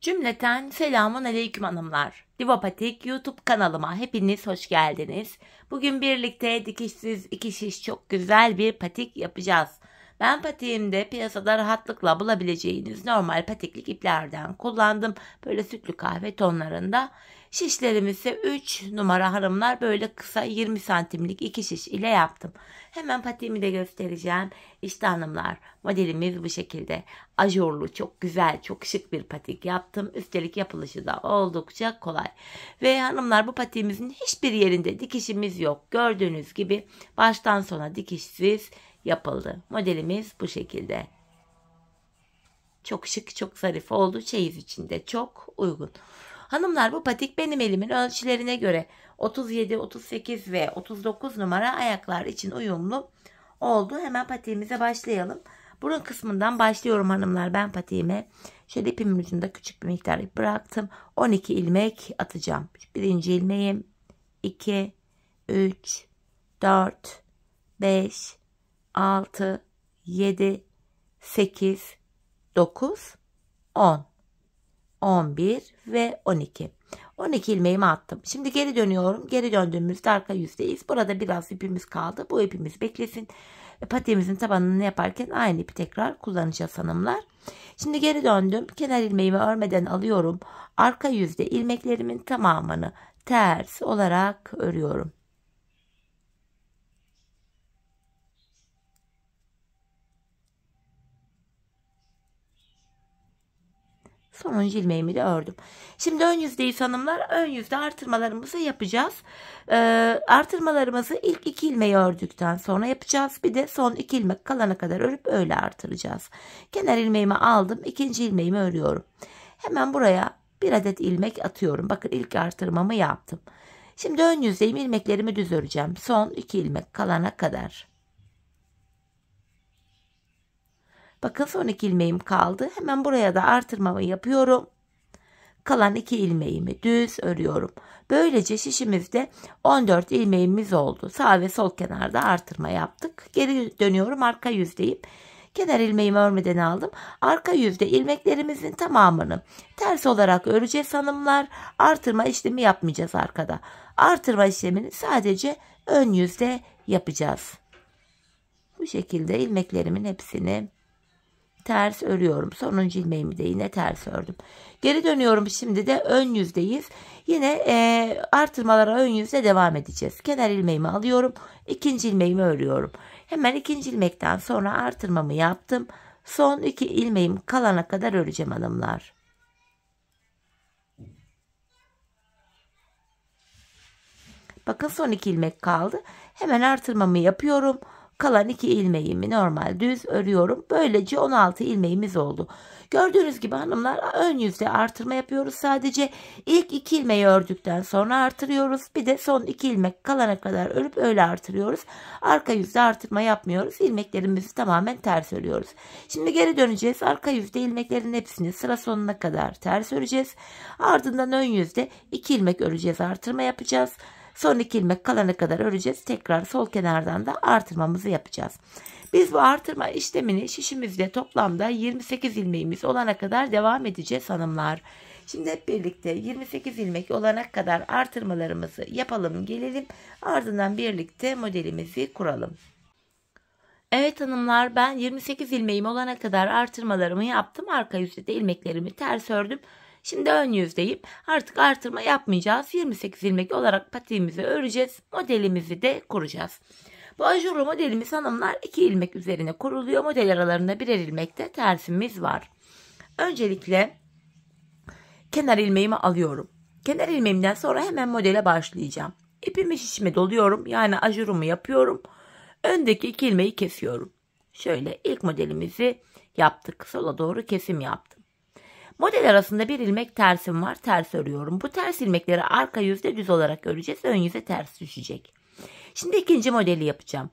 Cümleten selamun aleyküm hanımlar. Divopatik YouTube kanalıma hepiniz hoş geldiniz. Bugün birlikte dikişsiz iki şiş çok güzel bir patik yapacağız. Ben patiğimde piyasada rahatlıkla bulabileceğiniz normal patiklik iplerden kullandım. Böyle sütlü kahve tonlarında. Şişlerimi ise 3 numara hanımlar böyle kısa 20 santimlik iki şiş ile yaptım. Hemen patiğimi de göstereceğim. İşte hanımlar, modelimiz bu şekilde. Ajurlu, çok güzel, çok şık bir patik yaptım. Üstelik yapılışı da oldukça kolay. Ve hanımlar, bu patiğimizin hiçbir yerinde dikişimiz yok. Gördüğünüz gibi baştan sona dikişsiz yapıldı. Modelimiz bu şekilde. Çok şık, çok zarif oldu. Çeyiz için de çok uygun. Hanımlar, bu patik benim elimin ölçülerine göre 37, 38 ve 39 numara ayaklar için uyumlu oldu. Hemen patiğimize başlayalım. Burun kısmından başlıyorum hanımlar. Ben patiğime şöyle ipimin ucunda küçük bir miktar ip bıraktım. 12 ilmek atacağım. Birinci ilmeğim, 2, 3, 4, 5, 6, 7, 8, 9, 10, 11 ve 12. 12 ilmeğimi attım. Şimdi geri dönüyorum. Geri döndüğümüzde arka yüzdeyiz. Burada biraz ipimiz kaldı. Bu ipimiz beklesin. Patiğimizin tabanını yaparken aynı ipi tekrar kullanacağız hanımlar. Şimdi geri döndüm. Kenar ilmeğimi örmeden alıyorum. Arka yüzde ilmeklerimin tamamını ters olarak örüyorum. Sonuncu ilmeğimi de ördüm. Şimdi ön yüzdeyiz hanımlar. Ön yüzde artırmalarımızı yapacağız. Artırmalarımızı ilk 2 ilmeği ördükten sonra yapacağız. Bir de son 2 ilmek kalana kadar örüp öyle artıracağız. Kenar ilmeğimi aldım. İkinci ilmeğimi örüyorum. Hemen buraya bir adet ilmek atıyorum. Bakın, ilk artırmamı yaptım. Şimdi ön yüzdeyim. İlmeklerimi düz öreceğim. Son 2 ilmek kalana kadar. Bakın, son 2 ilmeğim kaldı. Hemen buraya da artırmamı yapıyorum. Kalan 2 ilmeğimi düz örüyorum. Böylece şişimizde 14 ilmeğimiz oldu. Sağ ve sol kenarda artırma yaptık. Geri dönüyorum, arka yüzdeyim. Kenar ilmeğimi örmeden aldım. Arka yüzde ilmeklerimizin tamamını ters olarak öreceğiz hanımlar. Artırma işlemi yapmayacağız arkada. Artırma işlemini sadece ön yüzde yapacağız. Bu şekilde ilmeklerimin hepsini ters örüyorum. Sonuncu ilmeğimi de yine ters ördüm. Geri dönüyorum. Şimdi de ön yüzdeyiz. Yine artırmalara ön yüzde devam edeceğiz. Kenar ilmeğimi alıyorum. İkinci ilmeğimi örüyorum. Hemen ikinci ilmekten sonra artırmamı yaptım. Son 2 ilmeğim kalana kadar öreceğim hanımlar. Bakın, son 2 ilmek kaldı. Hemen artırmamı yapıyorum. Kalan 2 ilmeğimi normal düz örüyorum. Böylece 16 ilmeğimiz oldu. Gördüğünüz gibi hanımlar, ön yüzde artırma yapıyoruz. Sadece ilk 2 ilmeği ördükten sonra artırıyoruz. Bir de son 2 ilmek kalana kadar örüp öyle artırıyoruz. Arka yüzde artırma yapmıyoruz. İlmeklerimizi tamamen ters örüyoruz. Şimdi geri döneceğiz. Arka yüzde ilmeklerin hepsini sıra sonuna kadar ters öreceğiz. Ardından ön yüzde 2 ilmek öreceğiz. Artırma yapacağız. Son 2 ilmek kalana kadar öreceğiz. Tekrar sol kenardan da artırmamızı yapacağız. Biz bu artırma işlemini şişimizde toplamda 28 ilmeğimiz olana kadar devam edeceğiz hanımlar. Şimdi hep birlikte 28 ilmek olana kadar artırmalarımızı yapalım, gelelim. Ardından birlikte modelimizi kuralım. Evet hanımlar, ben 28 ilmeğim olana kadar artırmalarımı yaptım. Arka yüzde de ilmeklerimi ters ördüm. Şimdi ön yüzdeyim. Artık artırma yapmayacağız. 28 ilmek olarak patiğimizi öreceğiz. Modelimizi de kuracağız. Bu ajurlu modelimiz hanımlar 2 ilmek üzerine kuruluyor. Model aralarında birer ilmekte tersimiz var. Öncelikle kenar ilmeğimi alıyorum. Kenar ilmeğimden sonra hemen modele başlayacağım. İpimi şişime doluyorum. Yani ajurumu yapıyorum. Öndeki 2 ilmeği kesiyorum. Şöyle ilk modelimizi yaptık. Sola doğru kesim yaptım. Model arasında bir ilmek tersim var. Ters örüyorum. Bu ters ilmekleri arka yüzde düz olarak öreceğiz. Ön yüze ters düşecek. Şimdi ikinci modeli yapacağım.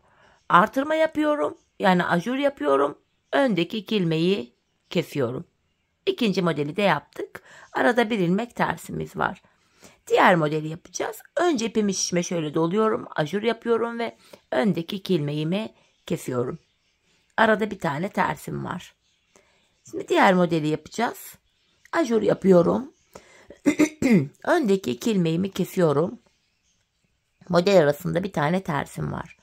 Artırma yapıyorum. Yani ajur yapıyorum. Öndeki 2 ilmeği kesiyorum. İkinci modeli de yaptık. Arada bir ilmek tersimiz var. Diğer modeli yapacağız. Önce ipimi şişime şöyle doluyorum. Ajur yapıyorum ve öndeki 2 ilmeğimi kesiyorum. Arada bir tane tersim var. Şimdi diğer modeli yapacağız. Ajur yapıyorum. Öndeki 2 ilmeğimi kesiyorum. Model arasında bir tane tersim var.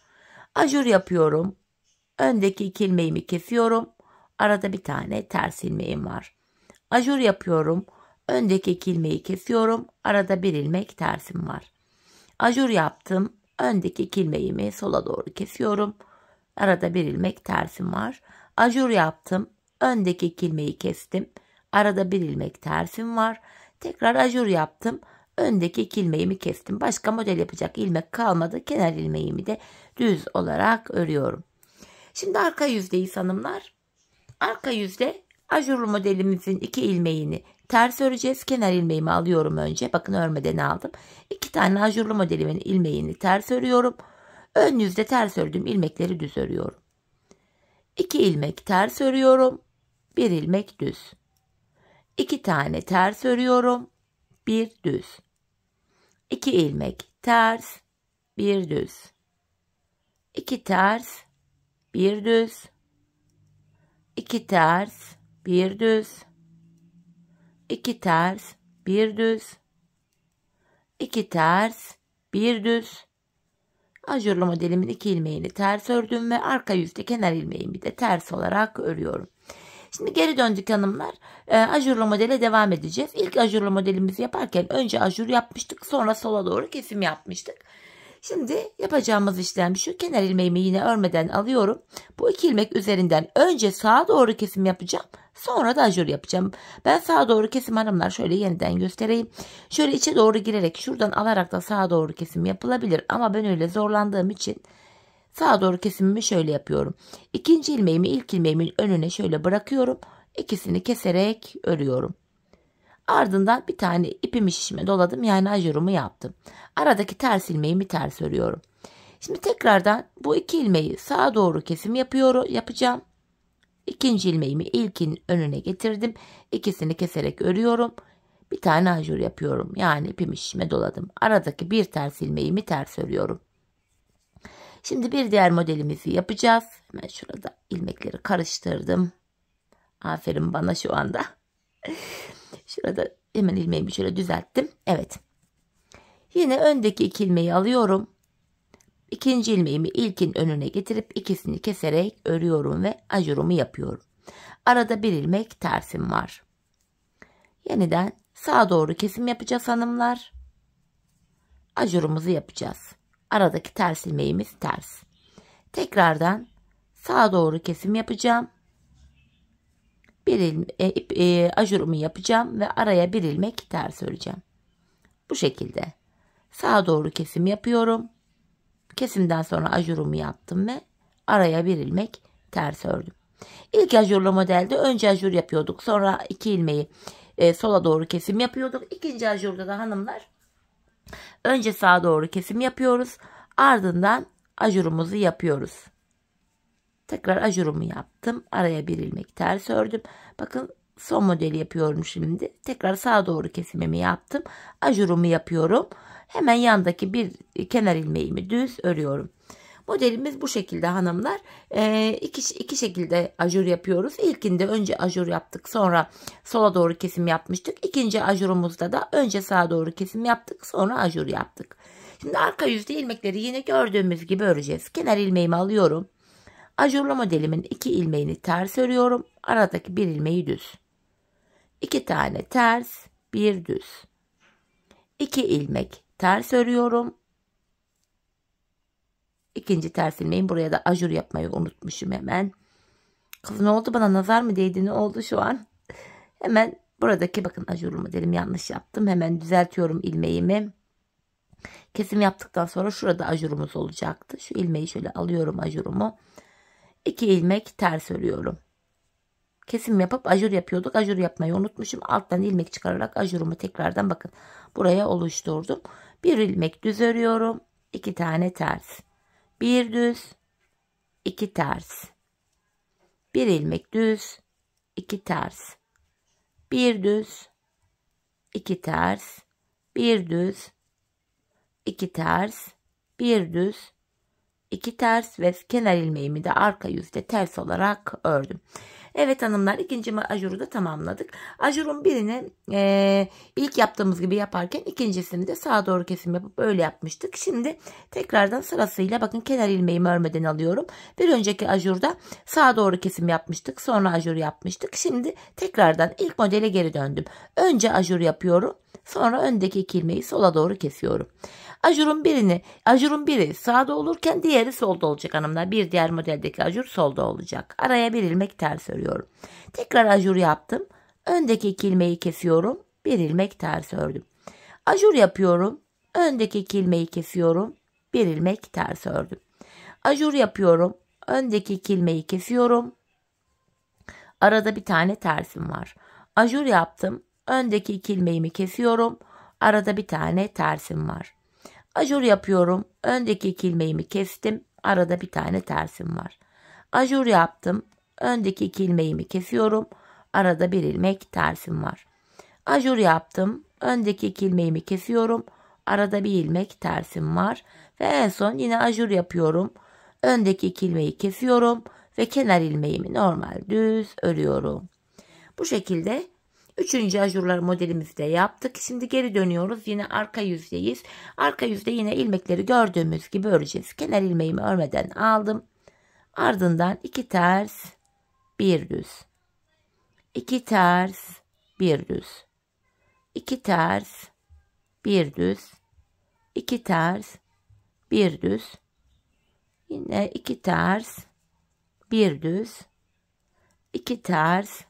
Ajur yapıyorum. Öndeki 2 ilmeğimi kesiyorum. Arada bir tane ters ilmeğim var. Ajur yapıyorum. Öndeki 2 ilmeği kesiyorum. Arada bir ilmek tersim var. Ajur yaptım. Öndeki 2 ilmeğimi sola doğru kesiyorum. Arada bir ilmek tersim var. Ajur yaptım. Öndeki 2 ilmeği kestim. Arada bir ilmek tersim var. Tekrar ajur yaptım. Öndeki 2 ilmeğimi kestim. Başka model yapacak ilmek kalmadı. Kenar ilmeğimi de düz olarak örüyorum. Şimdi arka yüzdeyiz hanımlar. Arka yüzde ajurlu modelimizin 2 ilmeğini ters öreceğiz. Kenar ilmeğimi alıyorum önce. Bakın örmeden aldım. 2 tane ajurlu modelimin ilmeğini ters örüyorum. Ön yüzde ters ördüğüm ilmekleri düz örüyorum. 2 ilmek ters örüyorum. 1 ilmek düz. 2 tane ters örüyorum. 1 düz. 2 ilmek ters. 1 düz. 2 ters. 1 düz. 2 ters. 1 düz. 2 ters. 1 düz. 2 ters. 1 düz. Ajurlu modelimin 2 ilmeğini ters ördüm ve arka yüzde kenar ilmeğimi de ters olarak örüyorum. Şimdi geri döndük hanımlar. Ajurlu modele devam edeceğiz. İlk ajurlu modelimizi yaparken önce ajur yapmıştık. Sonra sola doğru kesim yapmıştık. Şimdi yapacağımız işlem şu. Kenar ilmeğimi yine örmeden alıyorum. Bu 2 ilmek üzerinden önce sağa doğru kesim yapacağım. Sonra da ajur yapacağım. Ben sağa doğru kesim hanımlar şöyle yeniden göstereyim. Şöyle içe doğru girerek şuradan alarak da sağa doğru kesim yapılabilir. Ama ben öyle zorlandığım için sağa doğru kesimimi şöyle yapıyorum. İkinci ilmeğimi ilk ilmeğimin önüne şöyle bırakıyorum. İkisini keserek örüyorum. Ardından bir tane ipimi şişime doladım. Yani ajurumu yaptım. Aradaki ters ilmeğimi ters örüyorum. Şimdi tekrardan bu 2 ilmeği sağa doğru kesim yapacağım. İkinci ilmeğimi ilkin önüne getirdim. İkisini keserek örüyorum. Bir tane ajur yapıyorum. Yani ipimi şişime doladım. Aradaki bir ters ilmeğimi ters örüyorum. Şimdi bir diğer modelimizi yapacağız. Hemen şurada ilmekleri karıştırdım. Aferin bana şu anda. Şurada hemen ilmeğimi şöyle düzelttim. Evet. Yine öndeki 2 ilmeği alıyorum. İkinci ilmeğimi ilkin önüne getirip ikisini keserek örüyorum ve ajurumu yapıyorum. Arada bir ilmek tersim var. Yeniden sağa doğru kesim yapacağız hanımlar. Ajurumuzu yapacağız. Aradaki ters ilmeğimiz ters. Tekrardan sağa doğru kesim yapacağım. Ajurumu yapacağım ve araya bir ilmek ters öreceğim. Bu şekilde sağa doğru kesim yapıyorum. Kesimden sonra ajurumu yaptım ve araya bir ilmek ters ördüm. İlk ajurlu modelde önce ajur yapıyorduk. Sonra 2 ilmeği sola doğru kesim yapıyorduk. İkinci ajurda da hanımlar önce sağa doğru kesim yapıyoruz. Ardından ajurumuzu yapıyoruz. Tekrar ajurumu yaptım. Araya bir ilmek ters ördüm. Bakın son modeli yapıyorum şimdi. Tekrar sağa doğru kesimimi yaptım. Ajurumu yapıyorum. Hemen yandaki bir kenar ilmeğimi düz örüyorum. Modelimiz bu şekilde hanımlar. İki şekilde ajur yapıyoruz. İlkinde önce ajur yaptık. Sonra sola doğru kesim yapmıştık. İkinci ajurumuzda da önce sağa doğru kesim yaptık. Sonra ajur yaptık. Şimdi arka yüzde ilmekleri yine gördüğümüz gibi öreceğiz. Kenar ilmeğimi alıyorum. Ajurlu modelimin 2 ilmeğini ters örüyorum. Aradaki bir ilmeği düz. 2 tane ters, bir düz. 2 ilmek ters örüyorum. İkinci ters ilmeğim, buraya da ajur yapmayı unutmuşum hemen. Kız ne oldu, bana nazar mı değdi, ne oldu şu an? Hemen buradaki bakın ajurlu modelim, yanlış yaptım. Hemen düzeltiyorum ilmeğimi. Kesim yaptıktan sonra şurada ajurumuz olacaktı. Şu ilmeği şöyle alıyorum, ajurumu. 2 ilmek ters örüyorum. Kesim yapıp ajur yapıyorduk. Ajur yapmayı unutmuşum. Alttan ilmek çıkararak ajurumu tekrardan bakın buraya oluşturdum. Bir ilmek düz örüyorum. 2 tane ters. Bir düz. 2 ters. Bir ilmek düz. 2 ters. Bir düz. 2 ters. Bir düz. 2 ters. Bir düz. 2 ters ve kenar ilmeğimi de arka yüzde ters olarak ördüm. Evet hanımlar, ikinci ajuru da tamamladık. Ajurun birini ilk yaptığımız gibi yaparken ikincisini de sağa doğru kesim yapıp öyle yapmıştık. Şimdi tekrardan sırasıyla bakın kenar ilmeğimi örmeden alıyorum. Bir önceki ajurda sağa doğru kesim yapmıştık. Sonra ajur yapmıştık. Şimdi tekrardan ilk modele geri döndüm. Önce ajur yapıyorum. Sonra öndeki iki ilmeği sola doğru kesiyorum. Ajurun biri sağda olurken diğeri solda olacak hanımlar. Bir diğer modeldeki ajur solda olacak. Araya bir ilmek ters örüyorum. Tekrar ajur yaptım. Öndeki iki ilmeği kesiyorum. Bir ilmek ters ördüm. Ajur yapıyorum. Öndeki iki ilmeği kesiyorum. Bir ilmek ters ördüm. Ajur yapıyorum. Öndeki iki ilmeği kesiyorum. Arada bir tane tersim var. Ajur yaptım. Öndeki iki ilmeğimi kesiyorum. Arada bir tane tersim var. Ajur yapıyorum. Öndeki iki ilmeğimi kestim. Arada bir tane tersim var. Ajur yaptım. Öndeki iki ilmeğimi kesiyorum. Arada bir ilmek tersim var. Ajur yaptım. Öndeki iki ilmeğimi kesiyorum. Arada bir ilmek tersim var. Ve en son yine ajur yapıyorum. Öndeki iki ilmeği kesiyorum. Ve kenar ilmeğimi normal düz örüyorum. Bu şekilde 3. ajurlar modelimizi de yaptık. Şimdi geri dönüyoruz. Yine arka yüzdeyiz. Arka yüzde yine ilmekleri gördüğümüz gibi öreceğiz. Kenar ilmeğimi örmeden aldım. Ardından 2 ters, 1 düz. 2 ters, 1 düz. 2 ters, 1 düz. 2 ters, 1 düz. Yine 2 ters, 1 düz. 2 ters,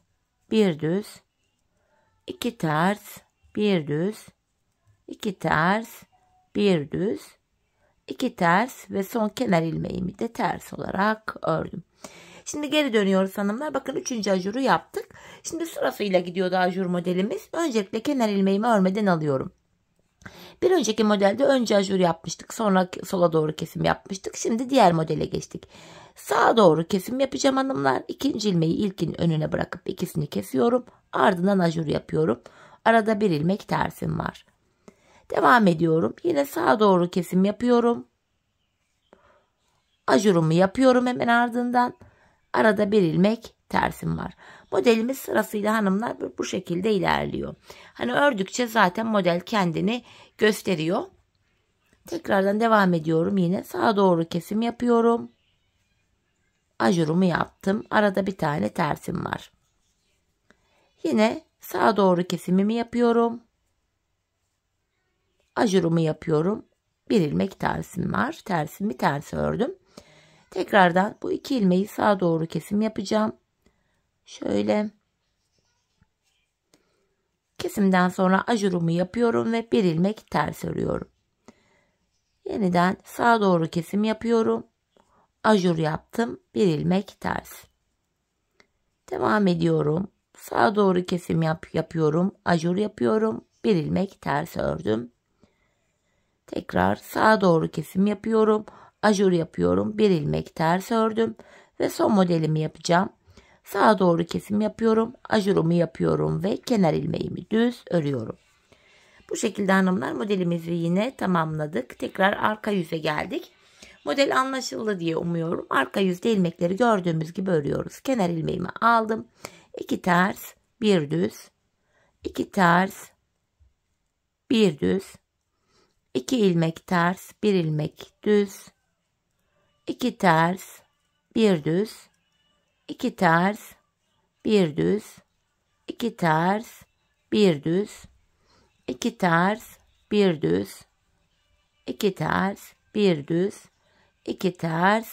1 düz. 2 ters, 1 düz, 2 ters, 1 düz, 2 ters ve son kenar ilmeğimi de ters olarak ördüm. Şimdi geri dönüyoruz hanımlar. Bakın 3. ajuru yaptık. Şimdi sırasıyla gidiyordu ajur modelimiz. Öncelikle kenar ilmeğimi örmeden alıyorum. Bir önceki modelde önce ajur yapmıştık. Sonra sola doğru kesim yapmıştık. Şimdi diğer modele geçtik. Sağa doğru kesim yapacağım hanımlar. İkinci ilmeği ilkin önüne bırakıp ikisini kesiyorum. Ardından ajur yapıyorum. Arada bir ilmek tersim var. Devam ediyorum. Yine sağa doğru kesim yapıyorum. Ajurumu yapıyorum hemen ardından. Arada bir ilmek tersim var. Modelimiz sırasıyla hanımlar bu şekilde ilerliyor. Hani ördükçe zaten model kendini gösteriyor. Tekrardan devam ediyorum. Yine sağa doğru kesim yapıyorum. Ajurumu yaptım. Arada bir tane tersim var. Yine sağa doğru kesimimi yapıyorum. Ajurumu yapıyorum. Bir ilmek tersim var. Tersimi ters ördüm. Tekrardan bu iki ilmeği sağa doğru kesim yapacağım. Şöyle. Kesimden sonra ajurumu yapıyorum ve bir ilmek ters örüyorum. Yeniden sağa doğru kesim yapıyorum. Ajur yaptım. Bir ilmek ters. Devam ediyorum. Sağa doğru kesim yapıyorum. Ajur yapıyorum. Bir ilmek ters ördüm. Tekrar sağa doğru kesim yapıyorum. Ajur yapıyorum. Bir ilmek ters ördüm. Ve son modelimi yapacağım. Sağa doğru kesim yapıyorum. Ajurumu yapıyorum ve kenar ilmeğimi düz örüyorum. Bu şekilde hanımlar modelimizi yine tamamladık. Tekrar arka yüze geldik. Model anlaşıldı diye umuyorum. Arka yüzde ilmekleri gördüğümüz gibi örüyoruz. Kenar ilmeğimi aldım. 2 ters, 1 düz. 2 ters, 1 düz. 2 ilmek ters, 1 ilmek düz. 2 ters, 1 düz. 2 ters, 1 düz. 2 ters, 1 düz. 2 ters, 1 düz. 2 ters, 1 düz. 2 ters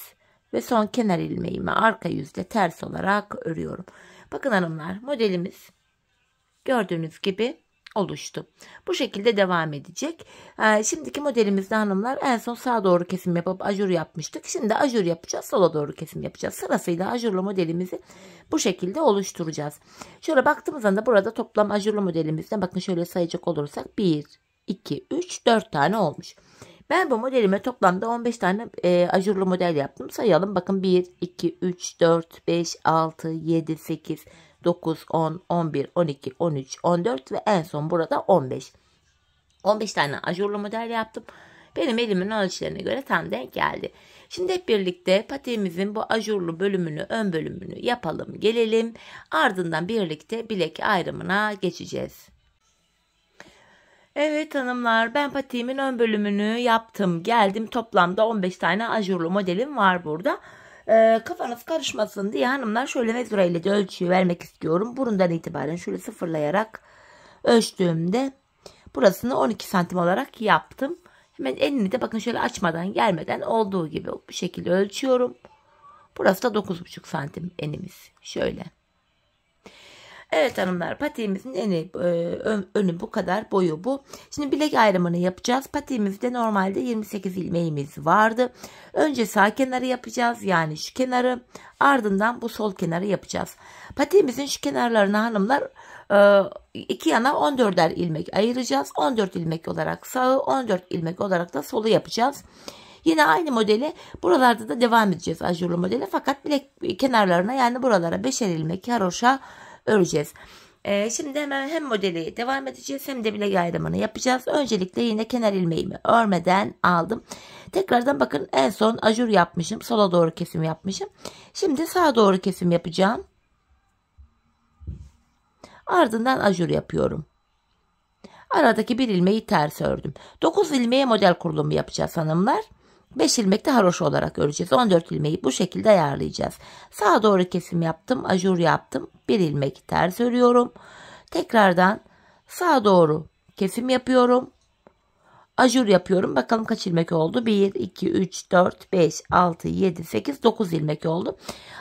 ve son kenar ilmeğimi arka yüzde ters olarak örüyorum. Bakın hanımlar, modelimiz gördüğünüz gibi oluştu. Bu şekilde devam edecek. Şimdiki modelimizde hanımlar en son sağa doğru kesim yapıp ajur yapmıştık. Şimdi ajur yapacağız. Sola doğru kesim yapacağız. Sırasıyla ajurlu modelimizi bu şekilde oluşturacağız. Şöyle baktığımız anda burada toplam ajurlu modelimizden bakın şöyle sayacak olursak 1, 2, 3, 4 tane olmuş. Ben bu modelime toplamda 15 tane ajurlu model yaptım. Sayalım bakın 1, 2, 3, 4, 5, 6, 7, 8, 9, 10, 11, 12, 13, 14 ve en son burada 15. 15 tane ajurlu model yaptım. Benim elimin ölçülerine göre tam denk geldi. Şimdi hep birlikte patiğimizin bu ajurlu bölümünü, ön bölümünü yapalım, gelelim. Ardından birlikte bilek ayrımına geçeceğiz. Evet hanımlar, ben patiğimin ön bölümünü yaptım, geldim. Toplamda 15 tane ajurlu modelim var burada. Kafanız karışmasın diye hanımlar şöyle mezura ile de ölçüyü vermek istiyorum. Burundan itibaren şöyle sıfırlayarak ölçtüğümde burasını 12 santim olarak yaptım. Hemen elini de bakın şöyle açmadan gelmeden olduğu gibi bu şekilde ölçüyorum. Burası da 9,5 santim enimiz. Şöyle. Evet hanımlar, patiğimizin eni, önü bu kadar, boyu bu. Şimdi bilek ayrımını yapacağız. Patiğimizde normalde 28 ilmeğimiz vardı. Önce sağ kenarı yapacağız, yani şu kenarı, ardından bu sol kenarı yapacağız. Patiğimizin şu kenarlarına hanımlar iki yana 14'er ilmek ayıracağız. 14 ilmek olarak sağı, 14 ilmek olarak da solu yapacağız. Yine aynı modeli buralarda da devam edeceğiz, ajurlu modeli, fakat bilek kenarlarına, yani buralara 5'er ilmek haroşa öreceğiz. Şimdi hemen hem modeli devam edeceğiz hem de bilek ayrımını yapacağız. Öncelikle yine kenar ilmeğimi örmeden aldım. Tekrardan bakın, en son ajur yapmışım. Sola doğru kesim yapmışım. Şimdi sağa doğru kesim yapacağım. Ardından ajur yapıyorum. Aradaki bir ilmeği ters ördüm. 9 ilmeğe model kurulumu yapacağız hanımlar. 5 ilmek de haroşa olarak öreceğiz. 14 ilmeği bu şekilde ayarlayacağız. Sağa doğru kesim yaptım. Ajur yaptım. Bir ilmek ters örüyorum. Tekrardan sağa doğru kesim yapıyorum. Ajur yapıyorum. Bakalım kaç ilmek oldu? 1, 2, 3, 4, 5, 6, 7, 8, 9 ilmek oldu.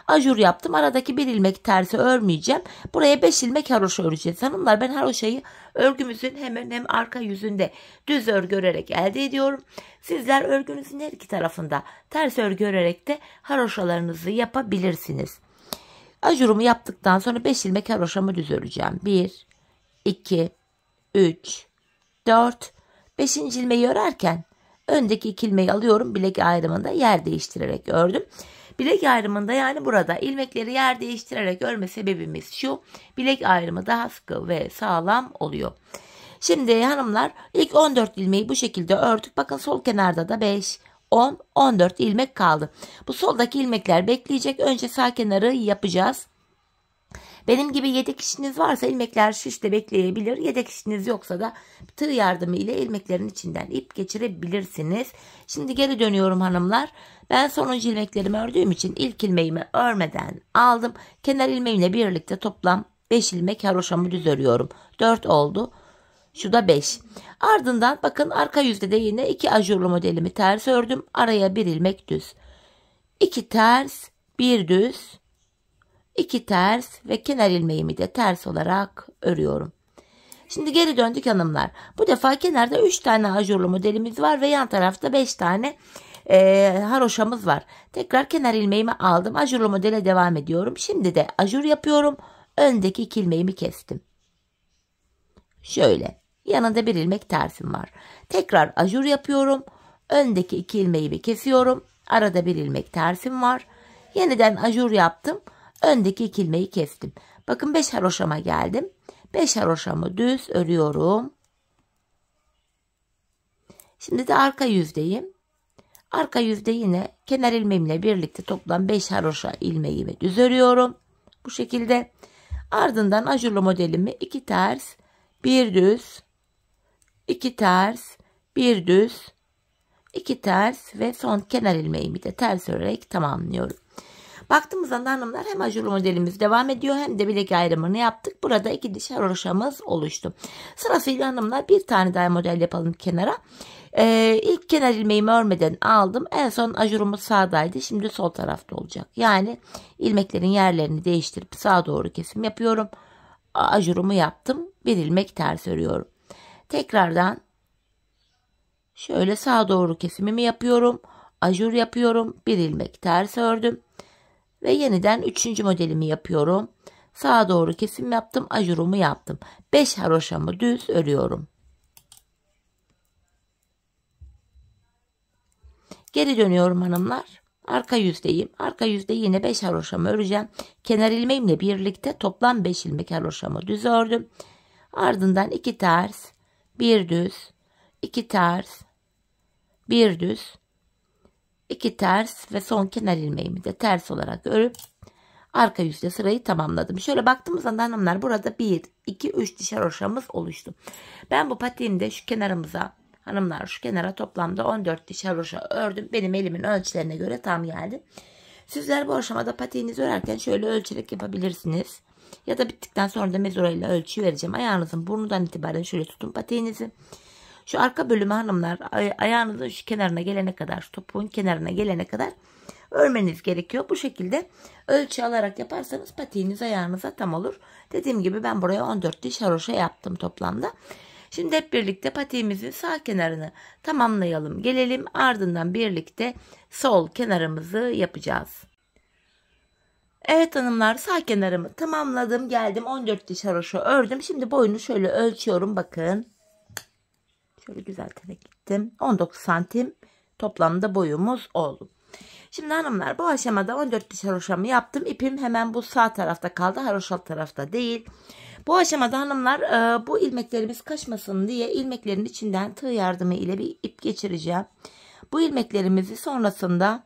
Ajur yaptım. Aradaki bir ilmek tersi örmeyeceğim. Buraya 5 ilmek haroşa öreceğiz. Hanımlar, ben haroşayı örgümüzün hem arka yüzünde düz örgü örerek elde ediyorum. Sizler örgünüzün her iki tarafında ters örgü örerek de haroşalarınızı yapabilirsiniz. Ajurumu yaptıktan sonra 5 ilmek haroşamı düz öreceğim. 1, 2, 3, 4, 5. ilmeği örerken öndeki 2 ilmeği alıyorum. Bilek ayrımında yer değiştirerek ördüm. Bilek ayrımında, yani burada ilmekleri yer değiştirerek örme sebebimiz şu: bilek ayrımı daha sıkı ve sağlam oluyor. Şimdi hanımlar, ilk 14 ilmeği bu şekilde ördük. Bakın sol kenarda da 5, 10, 14 ilmek kaldı. Bu soldaki ilmekler bekleyecek. Önce sağ kenarı yapacağız. Benim gibi yedek işiniz varsa ilmekler şişte bekleyebilir. Yedek işiniz yoksa da tığ yardımı ile ilmeklerin içinden ip geçirebilirsiniz. Şimdi geri dönüyorum hanımlar. Ben sonuncu ilmeklerimi ördüğüm için ilk ilmeğimi örmeden aldım. Kenar ilmeğimle birlikte toplam 5 ilmek haroşamı düz örüyorum. 4 oldu. Şu da 5. Ardından bakın, arka yüzde de yine 2 ajurlu modelimi ters ördüm. Araya 1 ilmek düz. 2 ters, 1 düz. 2 ters ve kenar ilmeğimi de ters olarak örüyorum. Şimdi geri döndük hanımlar. Bu defa kenarda 3 tane ajurlu modelimiz var ve yan tarafta 5 tane haroşamız var. Tekrar kenar ilmeğimi aldım. Ajurlu modele devam ediyorum. Şimdi de ajur yapıyorum. Öndeki 2 ilmeğimi kestim. Şöyle. Yanında 1 ilmek tersim var. Tekrar ajur yapıyorum. Öndeki 2 ilmeğimi kesiyorum. Arada 1 ilmek tersim var. Yeniden ajur yaptım. Öndeki 2 ilmeği kestim. Bakın 5 haroşama geldim. 5 haroşamı düz örüyorum. Şimdi de arka yüzdeyim. Arka yüzde yine kenar ilmeğimle birlikte toplam 5 haroşa ilmeğimi düz örüyorum. Bu şekilde. Ardından ajurlu modelimi 2 ters, 1 düz, 2 ters, 1 düz, 2 ters ve son kenar ilmeğimi de ters örerek tamamlıyorum. Baktığımız anda hanımlar, hem ajurlu modelimiz devam ediyor hem de bilek ayrımını yaptık. Burada 2 diş haroşamız oluştu. Sırasıyla hanımlar bir tane daha model yapalım kenara. İlk kenar ilmeğimi örmeden aldım. En son ajurumuz sağdaydı. Şimdi sol tarafta olacak. Yani ilmeklerin yerlerini değiştirip sağa doğru kesim yapıyorum. Ajurumu yaptım. Bir ilmek ters örüyorum. Tekrardan şöyle sağa doğru kesimimi yapıyorum. Ajur yapıyorum. Bir ilmek ters ördüm. Ve yeniden 3. modelimi yapıyorum. Sağa doğru kesim yaptım. Ajurumu yaptım. 5 haroşamı düz örüyorum. Geri dönüyorum hanımlar. Arka yüzdeyim. Arka yüzde yine 5 haroşamı öreceğim. Kenar ilmeğimle birlikte toplam 5 ilmek haroşamı düz ördüm. Ardından 2 ters, 1 düz, 2 ters, bir düz, 2 ters ve son kenar ilmeğimi de ters olarak örüp arka yüzde sırayı tamamladım. Şöyle baktığımız zaman hanımlar burada 1, 2, 3 diş haroşamız oluştu. Ben bu patiğimi de şu kenarımıza hanımlar şu kenara toplamda 14 diş haroşa ördüm. Benim elimin ölçülerine göre tam geldi. Sizler bu aşamada patiğinizi örerken şöyle ölçerek yapabilirsiniz. Ya da bittikten sonra da mezurayla ölçüyü vereceğim. Ayağınızın burnundan itibaren şöyle tutun patiğinizi. Şu arka bölümü hanımlar ayağınızın şu kenarına gelene kadar, şu topuğun kenarına gelene kadar örmeniz gerekiyor. Bu şekilde ölçü alarak yaparsanız patiğiniz ayağınıza tam olur. Dediğim gibi ben buraya 14 diş haroşa yaptım toplamda. Şimdi hep birlikte patiğimizin sağ kenarını tamamlayalım. Gelelim ardından birlikte sol kenarımızı yapacağız. Evet hanımlar, sağ kenarımı tamamladım. Geldim 14 diş haroşa ördüm. Şimdi boyunu şöyle ölçüyorum, bakın. Şöyle güzelterek gittim. 19 santim toplamda boyumuz oldu. Şimdi hanımlar bu aşamada 14 diş haroşamı yaptım. İpim hemen bu sağ tarafta kaldı. Haroşal tarafta değil. Bu aşamada hanımlar bu ilmeklerimiz kaçmasın diye ilmeklerin içinden tığ yardımı ile bir ip geçireceğim. Bu ilmeklerimizi sonrasında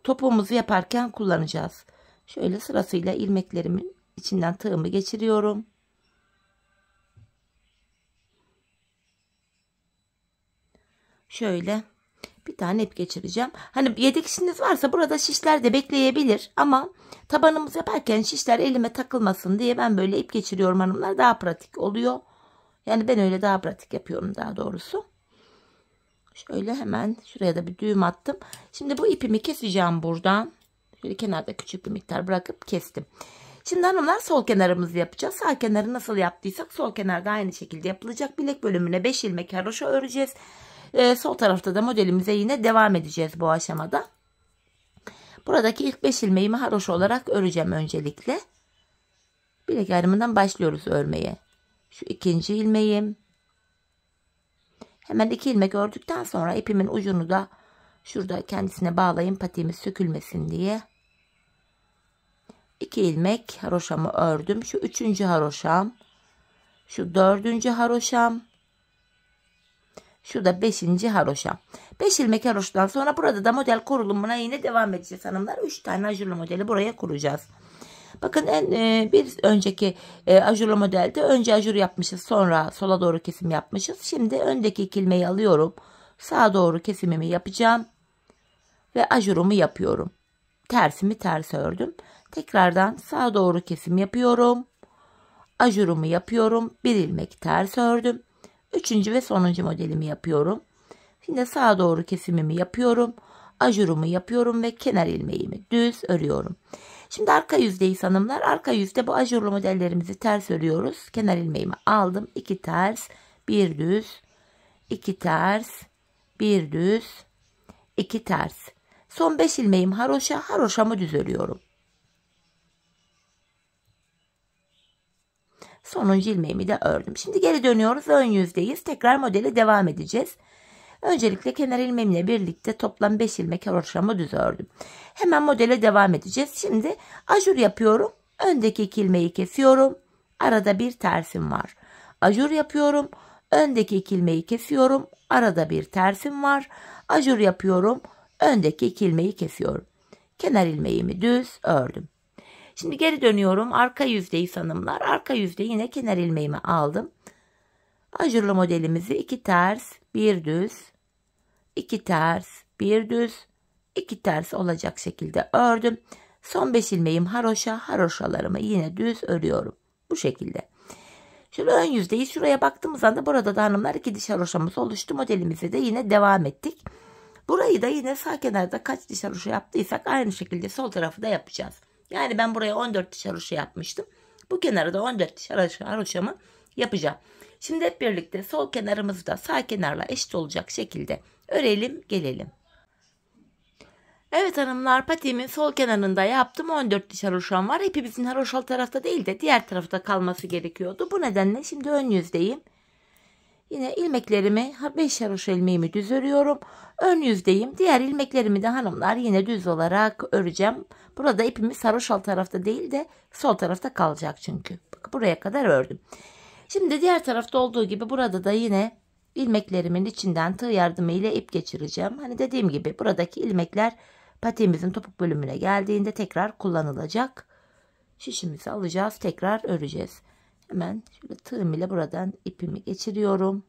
topuğumuzu yaparken kullanacağız. Şöyle sırasıyla ilmeklerimin içinden tığımı geçiriyorum. Şöyle bir tane ip geçireceğim. Hani yedek şişiniz varsa burada şişler de bekleyebilir ama tabanımız yaparken şişler elime takılmasın diye ben böyle ip geçiriyorum hanımlar. Daha pratik oluyor. Yani ben öyle daha pratik yapıyorum daha doğrusu. Şöyle hemen şuraya da bir düğüm attım. Şimdi bu ipimi keseceğim buradan. Şöyle kenarda küçük bir miktar bırakıp kestim. Şimdi hanımlar sol kenarımızı yapacağız. Sağ kenarı nasıl yaptıysak sol kenarda aynı şekilde yapılacak. Bilek bölümüne 5 ilmek haroşa öreceğiz. Sol tarafta da modelimize yine devam edeceğiz bu aşamada. Buradaki ilk 5 ilmeğimi haroşa olarak öreceğim öncelikle. Bilek ayrımından başlıyoruz örmeye. Şu ikinci ilmeğim. Hemen 2 ilmek ördükten sonra ipimin ucunu da şurada kendisine bağlayayım, patiğimiz sökülmesin diye. 2 ilmek haroşamı ördüm. Şu 3. haroşam. Şu 4. haroşam. Şu da 5. haroşam. 5 ilmek haroşadan sonra burada da model kurulumuna yine devam edeceğiz hanımlar. 3 tane ajurlu modeli buraya kuracağız. Bakın bir önceki ajurlu modelde önce ajur yapmışız, sonra sola doğru kesim yapmışız. Şimdi öndeki 2 ilmeği alıyorum. Sağa doğru kesimimi yapacağım. Ve ajurumu yapıyorum. Tersimi ters ördüm. Tekrardan sağa doğru kesim yapıyorum. Ajurumu yapıyorum. 1 ilmek ters ördüm. 3. ve sonuncu modelimi yapıyorum. Şimdi sağa doğru kesimimi yapıyorum. Ajurumu yapıyorum ve kenar ilmeğimi düz örüyorum. Şimdi arka yüzdeyiz hanımlar. Arka yüzde bu ajurlu modellerimizi ters örüyoruz. Kenar ilmeğimi aldım. 2 ters, 1 düz, 2 ters, 1 düz, 2 ters. Son 5 ilmeğim haroşa, haroşamı düz örüyorum. Sonuncu ilmeğimi de ördüm. Şimdi geri dönüyoruz. Ön yüzdeyiz. Tekrar modele devam edeceğiz. Öncelikle kenar ilmeğimle birlikte toplam 5 ilmek haroşamı düz ördüm. Hemen modele devam edeceğiz. Şimdi ajur yapıyorum. Öndeki 2 ilmeği kesiyorum. Arada bir tersim var. Ajur yapıyorum. Öndeki 2 ilmeği kesiyorum. Arada bir tersim var. Ajur yapıyorum. Öndeki 2 ilmeği kesiyorum. Kenar ilmeğimi düz ördüm. Şimdi geri dönüyorum. Arka yüzdeyiz hanımlar. Arka yüzde yine kenar ilmeğimi aldım. Ajurlu modelimizi 2 ters, 1 düz, 2 ters, 1 düz, 2 ters olacak şekilde ördüm. Son 5 ilmeğim haroşa, haroşalarımı yine düz örüyorum. Bu şekilde. Şöyle ön yüzdeyiz. Şuraya baktığımız anda burada da hanımlar 2 diş haroşamız oluştu. Modelimize de yine devam ettik. Burayı da yine sağ kenarda kaç diş haroşa yaptıysak aynı şekilde sol tarafı da yapacağız. Yani ben buraya 14 diş haroşa yapmıştım. Bu kenara da 14 diş haroşamı yapacağım. Şimdi hep birlikte sol kenarımızı da sağ kenarla eşit olacak şekilde örelim gelelim. Evet hanımlar, patiğimin sol kenarında yaptım. 14 diş haroşam var. Hepimizin haroşal tarafta değil de diğer tarafta kalması gerekiyordu. Bu nedenle şimdi ön yüzdeyim. Yine ilmeklerimi 5 haroşa ilmeğimi düz örüyorum. Ön yüzdeyim. Diğer ilmeklerimi de hanımlar yine düz olarak öreceğim. Burada ipimiz haroşal tarafta değil de sol tarafta kalacak çünkü. Bak, buraya kadar ördüm. Şimdi diğer tarafta olduğu gibi burada da yine ilmeklerimin içinden tığ yardımıyla ip geçireceğim. Hani dediğim gibi buradaki ilmekler patiğimizin topuk bölümüne geldiğinde tekrar kullanılacak. Şişimizi alacağız, tekrar öreceğiz. Hemen şöyle tığım ile buradan ipimi geçiriyorum.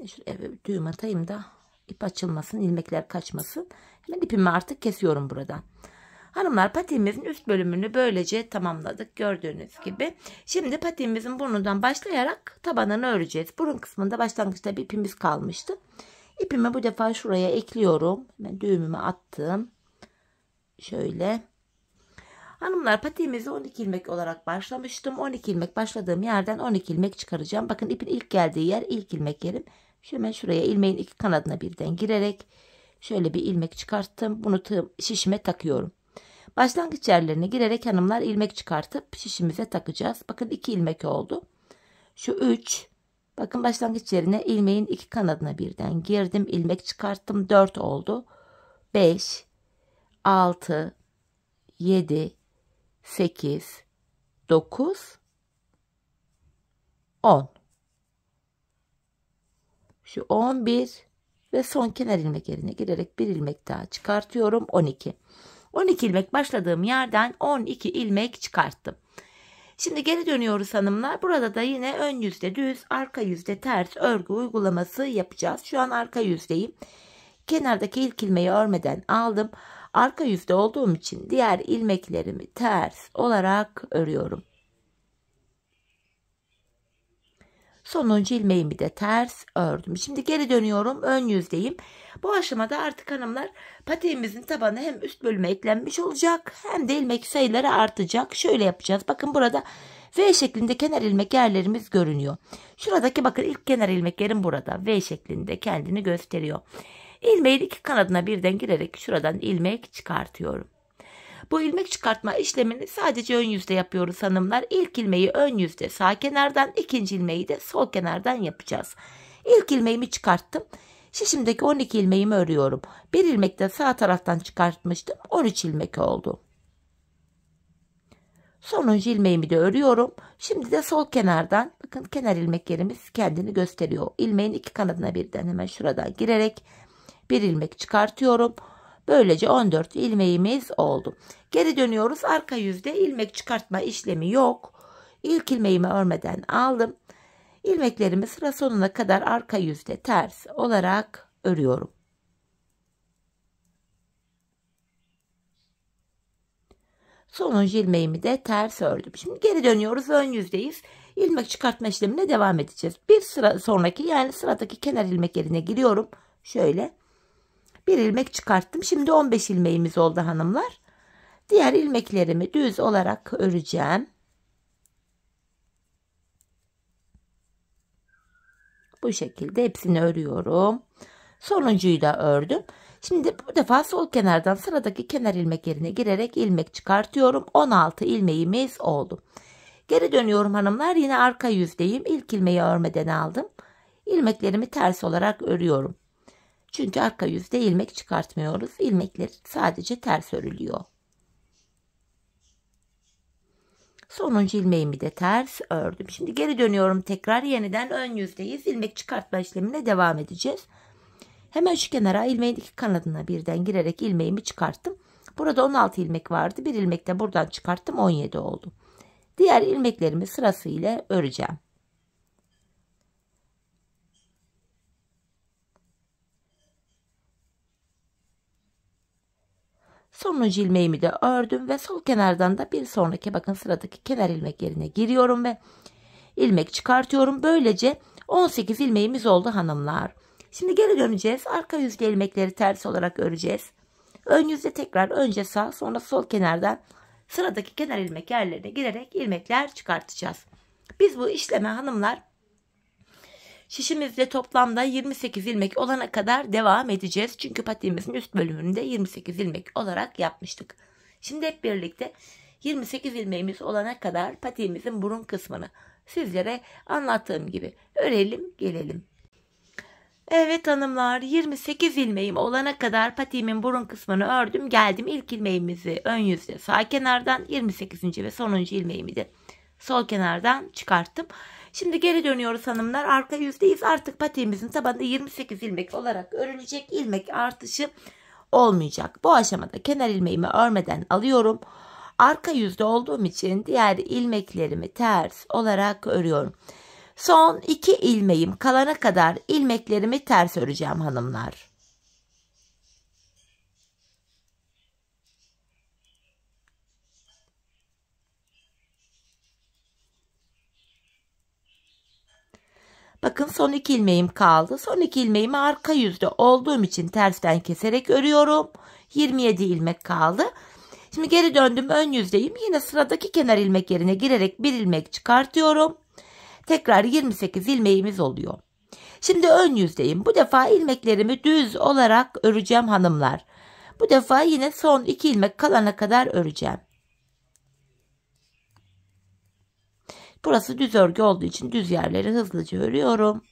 Şuraya bir düğüm atayım da ip açılmasın, ilmekler kaçmasın. Hemen ipimi artık kesiyorum buradan. Hanımlar, patiğimizin üst bölümünü böylece tamamladık gördüğünüz gibi. Şimdi patiğimizin burnundan başlayarak tabanını öreceğiz. Burun kısmında başlangıçta bir ipimiz kalmıştı. İpimi bu defa şuraya ekliyorum. Hemen düğümümü attım. Şöyle. Hanımlar, patiğimizi 12 ilmek olarak başlamıştım. 12 ilmek başladığım yerden 12 ilmek çıkaracağım. Bakın ipin ilk geldiği yer ilk ilmek yerim. Hemen şuraya ilmeğin iki kanadına birden girerek şöyle bir ilmek çıkarttım. Bunu şişime takıyorum. Başlangıç yerlerine girerek hanımlar ilmek çıkartıp şişimize takacağız. Bakın 2 ilmek oldu. Şu 3. Bakın başlangıç yerine ilmeğin iki kanadına birden girdim. İlmek çıkarttım. 4 oldu. 5, 6, 7, 8, 9, 10. Şu 11 ve son kenar ilmek yerine girerek bir ilmek daha çıkartıyorum. 12. 12 ilmek başladığım yerden 12 ilmek çıkarttım. Şimdi geri dönüyoruz hanımlar. Burada da yine ön yüzde düz, arka yüzde ters örgü uygulaması yapacağız. Şu an arka yüzdeyim. Kenardaki ilk ilmeği örmeden aldım. Arka yüzde olduğum için diğer ilmeklerimi ters olarak örüyorum. Sonuncu ilmeğimi de ters ördüm. Şimdi geri dönüyorum. Ön yüzdeyim. Bu aşamada artık hanımlar patiğimizin tabanı hem üst bölüme eklenmiş olacak hem de ilmek sayıları artacak. Şöyle yapacağız. Bakın burada V şeklinde kenar ilmek yerlerimiz görünüyor. Şuradaki bakın ilk kenar ilmek yerim burada. V şeklinde kendini gösteriyor. İlmeğin iki kanadına birden girerek şuradan ilmek çıkartıyorum. Bu ilmek çıkartma işlemini sadece ön yüzde yapıyoruz hanımlar. İlk ilmeği ön yüzde sağ kenardan, ikinci ilmeği de sol kenardan yapacağız. İlk ilmeğimi çıkarttım. Şişimdeki 12 ilmeğimi örüyorum. Bir ilmek de sağ taraftan çıkartmıştım. 13 ilmek oldu. Sonuncu ilmeğimi de örüyorum. Şimdi de sol kenardan bakın kenar ilmek yerimiz kendini gösteriyor. İlmeğin iki kanadına birden hemen şuradan girerek bir ilmek çıkartıyorum. Böylece 14 ilmeğimiz oldu. Geri dönüyoruz. Arka yüzde ilmek çıkartma işlemi yok. İlk ilmeğimi örmeden aldım. İlmeklerimi sıra sonuna kadar arka yüzde ters olarak örüyorum. Sonuncu ilmeğimi de ters ördüm. Şimdi geri dönüyoruz. Ön yüzdeyiz. İlmek çıkartma işlemine devam edeceğiz. Bir sıra sonraki yani sıradaki kenar ilmek yerine giriyorum. Şöyle. Bir ilmek çıkarttım. Şimdi 15 ilmeğimiz oldu hanımlar. Diğer ilmeklerimi düz olarak öreceğim. Bu şekilde hepsini örüyorum. Sonuncuyu da ördüm. Şimdi bu defa sol kenardan sıradaki kenar ilmek yerine girerek ilmek çıkartıyorum. 16 ilmeğimiz oldu. Geri dönüyorum hanımlar. Yine arka yüzdeyim. İlk ilmeği örmeden aldım. İlmeklerimi ters olarak örüyorum. Çünkü arka yüzde ilmek çıkartmıyoruz. İlmekler sadece ters örülüyor. Sonuncu ilmeğimi de ters ördüm. Şimdi geri dönüyorum tekrar. Yeniden ön yüzdeyiz. İlmek çıkartma işlemine devam edeceğiz. Hemen şu kenara ilmeğin iki kanadına birden girerek ilmeğimi çıkarttım. Burada 16 ilmek vardı. Bir ilmek de buradan çıkarttım. 17 oldu. Diğer ilmeklerimi sırasıyla öreceğim. Sonuncu ilmeğimi de ördüm ve sol kenardan da bir sonraki bakın sıradaki kenar ilmek yerine giriyorum ve ilmek çıkartıyorum. Böylece 18 ilmeğimiz oldu hanımlar. Şimdi geri döneceğiz. Arka yüzde ilmekleri ters olarak öreceğiz. Ön yüzde tekrar önce sağ sonra sol kenardan sıradaki kenar ilmek yerlerine girerek ilmekler çıkartacağız. Biz bu işleme hanımlar şişimizde toplamda 28 ilmek olana kadar devam edeceğiz. Çünkü patiğimizin üst bölümünde 28 ilmek olarak yapmıştık. Şimdi hep birlikte 28 ilmeğimiz olana kadar patiğimizin burun kısmını sizlere anlattığım gibi örelim gelelim. Evet hanımlar 28 ilmeğim olana kadar patiğimin burun kısmını ördüm geldim. İlk ilmeğimizi ön yüzde sağ kenardan 28. ve sonuncu ilmeğimi de Sol kenardan çıkarttım. Şimdi geri dönüyoruz hanımlar. Arka yüzdeyiz. Artık patiğimizin tabanı 28 ilmek olarak örülecek. İlmek artışı olmayacak. Bu aşamada kenar ilmeğimi örmeden alıyorum. Arka yüzde olduğum için diğer ilmeklerimi ters olarak örüyorum. Son 2 ilmeğim kalana kadar ilmeklerimi ters öreceğim hanımlar. Bakın son 2 ilmeğim kaldı. Son 2 ilmeğimi arka yüzde olduğum için tersten keserek örüyorum. 27 ilmek kaldı. Şimdi geri döndüm, ön yüzdeyim. Yine sıradaki kenar ilmek yerine girerek bir ilmek çıkartıyorum. Tekrar 28 ilmeğimiz oluyor. Şimdi ön yüzdeyim. Bu defa ilmeklerimi düz olarak öreceğim hanımlar. Bu defa yine son 2 ilmek kalana kadar öreceğim. Burası düz örgü olduğu için düz yerleri hızlıca örüyorum.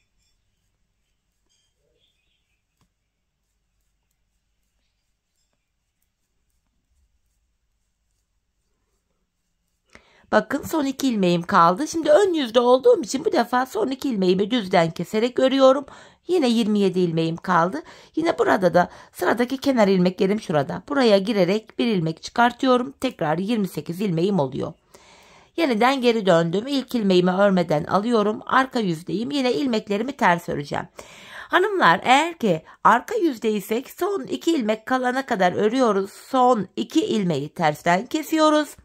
Bakın son 2 ilmeğim kaldı. Şimdi ön yüzde olduğum için bu defa son 2 ilmeğimi düzden keserek örüyorum. Yine 27 ilmeğim kaldı. Yine burada da sıradaki kenar ilmeklerim şurada. Buraya girerek bir ilmek çıkartıyorum. Tekrar 28 ilmeğim oluyor. Yeniden geri döndüm. İlk ilmeğimi örmeden alıyorum. Arka yüzdeyim. Yine ilmeklerimi ters öreceğim. Hanımlar, eğer ki arka yüzdeysek son 2 ilmek kalana kadar örüyoruz. Son 2 ilmeği tersten kesiyoruz.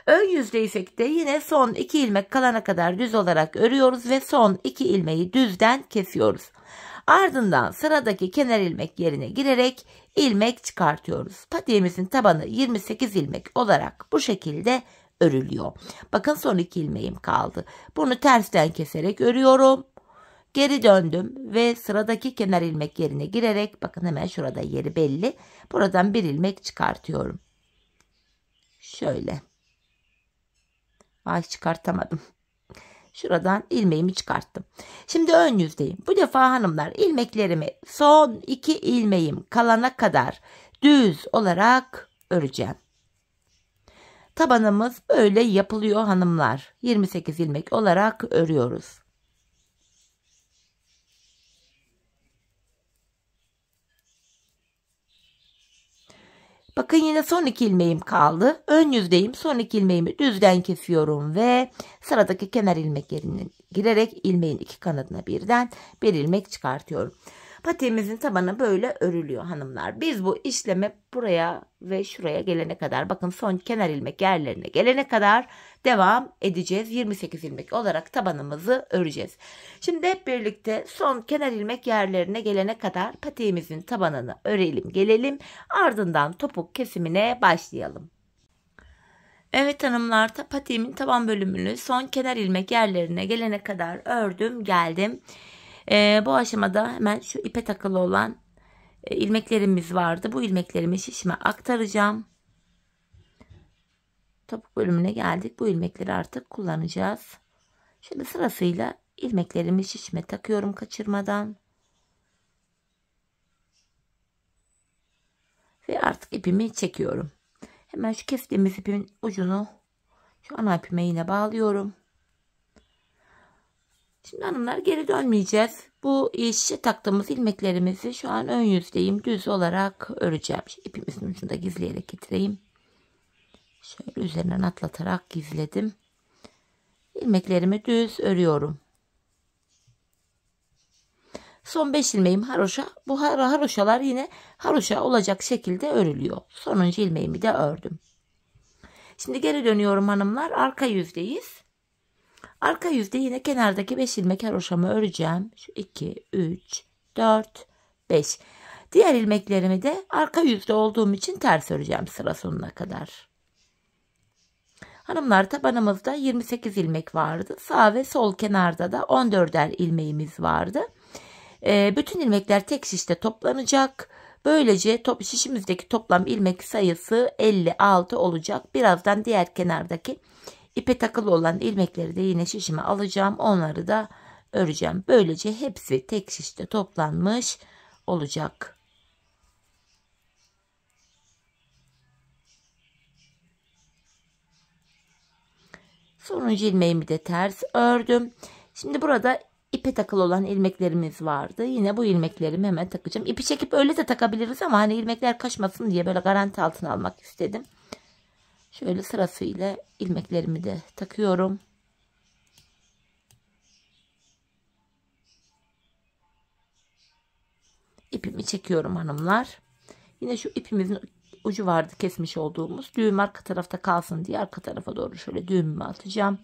Ön yüzdeysek de yine son 2 ilmek kalana kadar düz olarak örüyoruz ve son 2 ilmeği düzden kesiyoruz. Ardından sıradaki kenar ilmek yerine girerek ilmek çıkartıyoruz. Patiğimizin tabanı 28 ilmek olarak bu şekilde örülüyor. Bakın son 2 ilmeğim kaldı. Bunu tersten keserek örüyorum. Geri döndüm ve sıradaki kenar ilmek yerine girerek, bakın hemen şurada yeri belli. Buradan bir ilmek çıkartıyorum. Şöyle. Ay, çıkartamadım. Şuradan ilmeğimi çıkarttım. Şimdi ön yüzdeyim. Bu defa hanımlar ilmeklerimi son 2 ilmeğim kalana kadar düz olarak öreceğim. Tabanımız böyle yapılıyor hanımlar. 28 ilmek olarak örüyoruz. Bakın yine son 2 ilmeğim kaldı. Ön yüzdeyim. Son 2 ilmeğimi düzden kesiyorum ve sıradaki kenar ilmek yerine girerek ilmeğin 2 kanadına birden bir ilmek çıkartıyorum. Patiğimizin tabanı böyle örülüyor hanımlar. Biz bu işlemi buraya ve şuraya gelene kadar, bakın son kenar ilmek yerlerine gelene kadar devam edeceğiz. 28 ilmek olarak tabanımızı öreceğiz. Şimdi hep birlikte son kenar ilmek yerlerine gelene kadar patiğimizin tabanını örelim gelelim. Ardından topuk kesimine başlayalım. Evet hanımlar, patiğimin taban bölümünü son kenar ilmek yerlerine gelene kadar ördüm geldim. Bu aşamada hemen şu ipe takılı olan ilmeklerimiz vardı. Bu ilmeklerimi şişime aktaracağım. Topuk bölümüne geldik. Bu ilmekleri artık kullanacağız. Şimdi sırasıyla ilmeklerimi şişime takıyorum kaçırmadan. Ve artık ipimi çekiyorum. Hemen şu kestiğimiz ipimin ucunu şu ana ipime yine bağlıyorum. Şimdi hanımlar geri dönmeyeceğiz. Bu şişe taktığımız ilmeklerimizi şu an ön yüzdeyim düz olarak öreceğim. Şimdi ipimizin ucunu da gizleyerek getireyim. Şöyle üzerinden atlatarak gizledim. İlmeklerimi düz örüyorum. Son 5 ilmeğim haroşa. Bu haroşalar yine haroşa olacak şekilde örülüyor. Sonuncu ilmeğimi de ördüm. Şimdi geri dönüyorum hanımlar. Arka yüzdeyiz. Arka yüzde yine kenardaki 5 ilmek haroşamı öreceğim. Şu 2, 3, 4, 5. Diğer ilmeklerimi de arka yüzde olduğum için ters öreceğim sıra sonuna kadar. Hanımlar, tabanımızda 28 ilmek vardı. Sağ ve sol kenarda da 14'er ilmeğimiz vardı. Bütün ilmekler tek şişte toplanacak. Böylece şişimizdeki toplam ilmek sayısı 56 olacak. Birazdan diğer kenardaki ipe takılı olan ilmekleri de yine şişime alacağım. Onları da öreceğim. Böylece hepsi tek şişte toplanmış olacak. Sonuncu ilmeğimi de ters ördüm. Şimdi burada ipe takılı olan ilmeklerimiz vardı. Yine bu ilmeklerimi hemen takacağım. İpi çekip öyle de takabiliriz ama hani ilmekler kaçmasın diye böyle garanti altına almak istedim. Şöyle sırasıyla ilmeklerimi de takıyorum. İpimi çekiyorum hanımlar. Yine şu ipimizin ucu vardı kesmiş olduğumuz. Düğüm arka tarafta kalsın diye arka tarafa doğru şöyle düğümümü atacağım.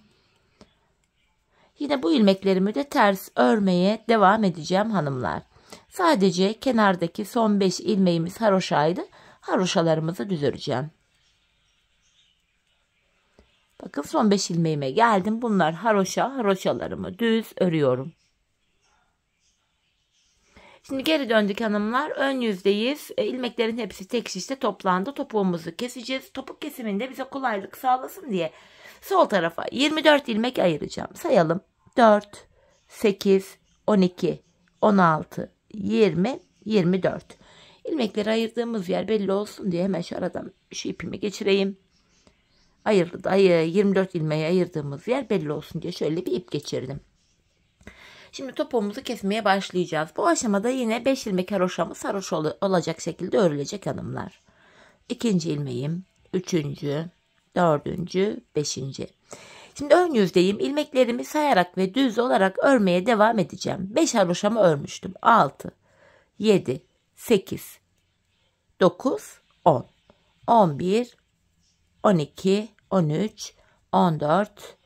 Yine bu ilmeklerimi de ters örmeye devam edeceğim hanımlar. Sadece kenardaki son 5 ilmeğimiz haroşaydı. Haroşalarımızı düz öreceğim. Bakın son 5 ilmeğime geldim. Bunlar haroşa. Haroşalarımı düz örüyorum. Şimdi geri döndük hanımlar. Ön yüzdeyiz. İlmeklerin hepsi tek şişte toplandı. Topuğumuzu keseceğiz. Topuk kesiminde bize kolaylık sağlasın diye sol tarafa 24 ilmek ayıracağım. Sayalım. 4, 8, 12, 16, 20, 24. İlmekleri ayırdığımız yer belli olsun diye hemen şu aradan şu ipimi geçireyim. 24 ilmeği ayırdığımız yer belli olsun diye şöyle bir ip geçirdim. Şimdi topuğumuzu kesmeye başlayacağız. Bu aşamada yine 5 ilmek haroşamız haroşa olacak şekilde örülecek hanımlar. 2. ilmeğim, 3. 4. 5. Şimdi ön yüzdeyim. İlmeklerimi sayarak ve düz olarak örmeye devam edeceğim. 5 haroşamı örmüştüm. 6, 7, 8, 9, 10, 11, 12, 13, 14,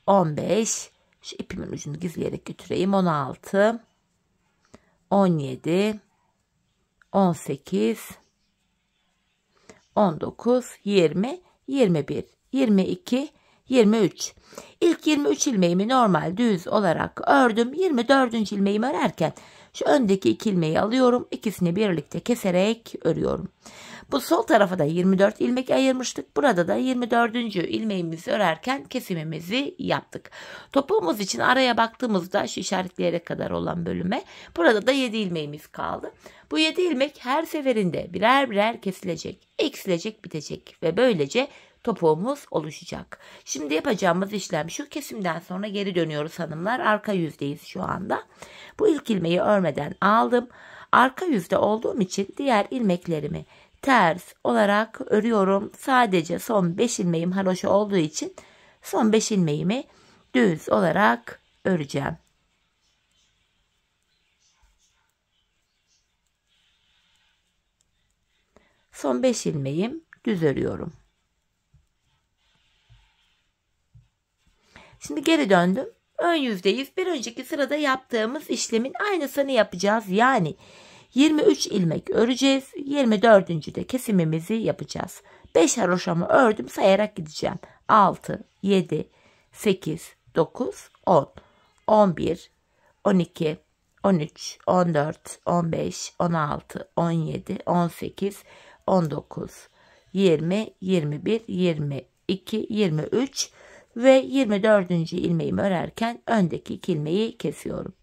15, şu ipimin ucunu gizleyerek götüreyim. 16, 17, 18, 19, 20, 21, 22, 23. İlk 23 ilmeğimi normal düz olarak ördüm. 24. ilmeğimi örerken şu öndeki 2 ilmeği alıyorum. İkisini birlikte keserek örüyorum. Bu sol tarafa da 24 ilmek ayırmıştık. Burada da 24. ilmeğimizi örerken kesimimizi yaptık. Topuğumuz için araya baktığımızda şu işaretleyerek kadar olan bölüme burada da 7 ilmeğimiz kaldı. Bu 7 ilmek her seferinde birer birer kesilecek, eksilecek, bitecek ve böylece topuğumuz oluşacak. Şimdi yapacağımız işlem şu: kesimden sonra geri dönüyoruz hanımlar. Arka yüzdeyiz şu anda. Bu ilk ilmeği örmeden aldım. Arka yüzde olduğum için diğer ilmeklerimi ters olarak örüyorum. Sadece son 5 ilmeğim haroşa olduğu için son 5 ilmeğimi düz olarak öreceğim. Son 5 ilmeğim düz örüyorum. Şimdi geri döndüm. Ön yüzdeyiz. Bir önceki sırada yaptığımız işlemin aynısını yapacağız. Yani 23 ilmek öreceğiz. 24. de kesimimizi yapacağız. 5 haroşamı ördüm. Sayarak gideceğim. 6, 7, 8, 9, 10, 11, 12, 13, 14, 15, 16, 17, 18, 19, 20, 21, 22, 23 ve 24. ilmeğimi örerken öndeki 2 ilmeği kesiyorum.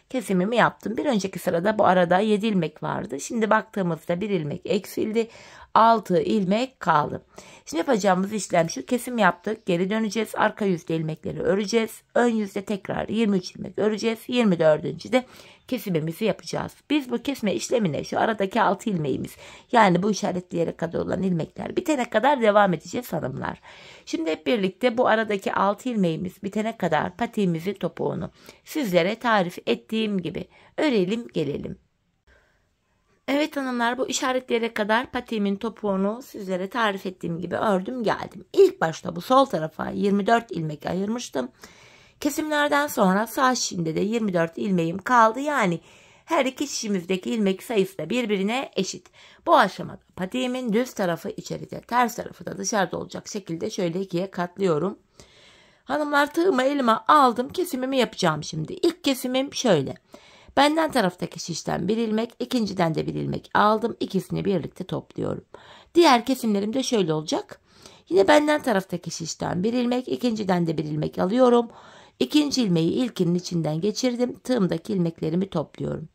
Kesimimi yaptım. Bir önceki sırada bu arada 7 ilmek vardı. Şimdi baktığımızda 1 ilmek eksildi. 6 ilmek kaldı. Şimdi yapacağımız işlem şu: kesim yaptık. Geri döneceğiz. Arka yüzde ilmekleri öreceğiz. Ön yüzde tekrar 23 ilmek öreceğiz. 24. de kesimimizi yapacağız. Biz bu kesme işlemine şu aradaki 6 ilmeğimiz, yani bu işaretleyerek kadar olan ilmekler bitene kadar devam edeceğiz hanımlar. Şimdi hep birlikte bu aradaki 6 ilmeğimiz bitene kadar patiğimizi, topuğunu sizlere tarif ettiğim gibi örelim gelelim. Evet hanımlar, bu işaretlere kadar patiğimin topuğunu sizlere tarif ettiğim gibi ördüm geldim. İlk başta bu sol tarafa 24 ilmek ayırmıştım. Kesimlerden sonra sağ şişimde de 24 ilmeğim kaldı. Yani her iki şişimizdeki ilmek sayısı da birbirine eşit. Bu aşamada patiğimin düz tarafı içeride, ters tarafı da dışarıda olacak şekilde şöyle ikiye katlıyorum. Hanımlar, tığımı elime aldım. Kesimimi yapacağım şimdi. İlk kesimim şöyle. Benden taraftaki şişten bir ilmek, ikinciden de bir ilmek aldım. İkisini birlikte topluyorum. Diğer kesimlerim de şöyle olacak. Yine benden taraftaki şişten bir ilmek, ikinciden de bir ilmek alıyorum. İkinci ilmeği ilkinin içinden geçirdim. Tığımdaki ilmeklerimi topluyorum.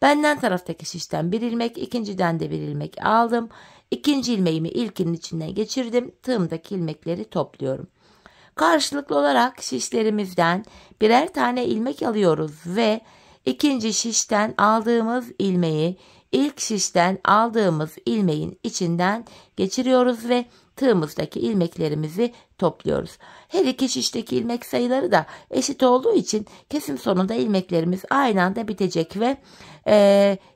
Benden taraftaki şişten bir ilmek, ikinciden de bir ilmek aldım. İkinci ilmeğimi ilkinin içinden geçirdim. Tığımdaki ilmekleri topluyorum. Karşılıklı olarak şişlerimizden birer tane ilmek alıyoruz ve ikinci şişten aldığımız ilmeği ilk şişten aldığımız ilmeğin içinden geçiriyoruz ve tığımızdaki ilmeklerimizi topluyoruz. Her iki şişteki ilmek sayıları da eşit olduğu için kesim sonunda ilmeklerimiz aynı anda bitecek ve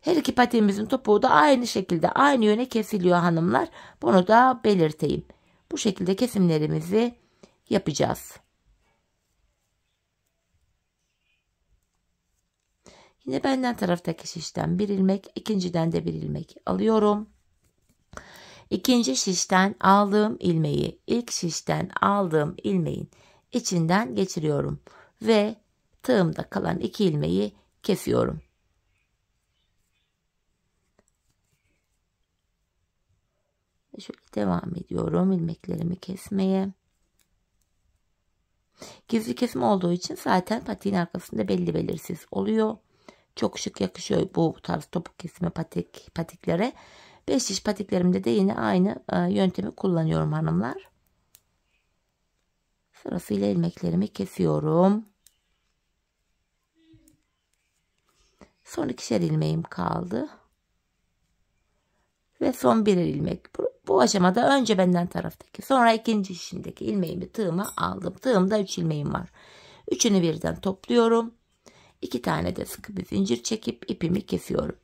her iki patiğimizin topuğu da aynı şekilde aynı yöne kesiliyor hanımlar. Bunu da belirteyim. Bu şekilde kesimlerimizi yapacağız. Yine benden taraftaki şişten bir ilmek, ikinciden de bir ilmek alıyorum. İkinci şişten aldığım ilmeği ilk şişten aldığım ilmeğin içinden geçiriyorum ve tığımda kalan iki ilmeği kesiyorum. Şöyle devam ediyorum ilmeklerimi kesmeye. Gizli kesim olduğu için zaten patiğin arkasında belli belirsiz oluyor. Çok şık yakışıyor bu tarz topuk kesimi patiklere. 5 diş patiklerimde de yine aynı yöntemi kullanıyorum hanımlar. Sırasıyla ilmeklerimi kesiyorum. Son ikişer ilmeğim kaldı. Ve son birer ilmek. Bu aşamada önce benden taraftaki sonra ikinci şişindeki ilmeğimi tığıma aldım. Tığımda 3 ilmeğim var. Üçünü birden topluyorum. 2 tane de sıkı bir zincir çekip ipimi kesiyorum.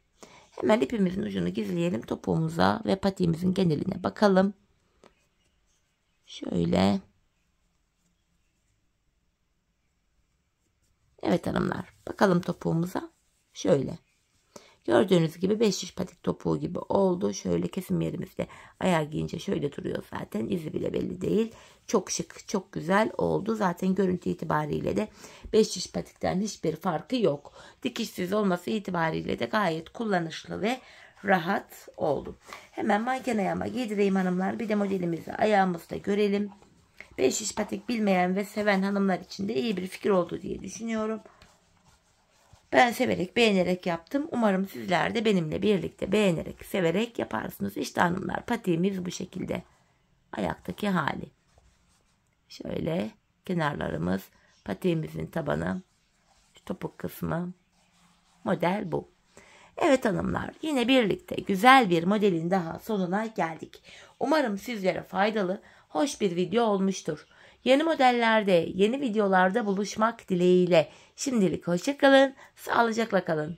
Hemen ipimizin ucunu gizleyelim. Topuğumuza ve patiğimizin geneline bakalım. Şöyle. Evet hanımlar. Bakalım topuğumuza. Şöyle. Gördüğünüz gibi 5 diş patik topuğu gibi oldu. Şöyle kesim yerimizde ayağı giyince şöyle duruyor zaten. İzi bile belli değil. Çok şık, çok güzel oldu. Zaten görüntü itibariyle de 5 diş patikten hiçbir farkı yok. Dikişsiz olması itibariyle de gayet kullanışlı ve rahat oldu. Hemen manken ayağıma giydireyim hanımlar. Bir de modelimizi ayağımızda görelim. 5 diş patik bilmeyen ve seven hanımlar için de iyi bir fikir oldu diye düşünüyorum. Ben severek, beğenerek yaptım. Umarım sizler de benimle birlikte beğenerek, severek yaparsınız. İşte hanımlar, patiğimiz bu şekilde. Ayaktaki hali. Şöyle kenarlarımız, patiğimizin tabanı, topuk kısmı. Model bu. Evet hanımlar, yine birlikte güzel bir modelin daha sonuna geldik. Umarım sizlere faydalı, hoş bir video olmuştur. Yeni modellerde, yeni videolarda buluşmak dileğiyle. Şimdilik hoşça kalın, sağlıcakla kalın.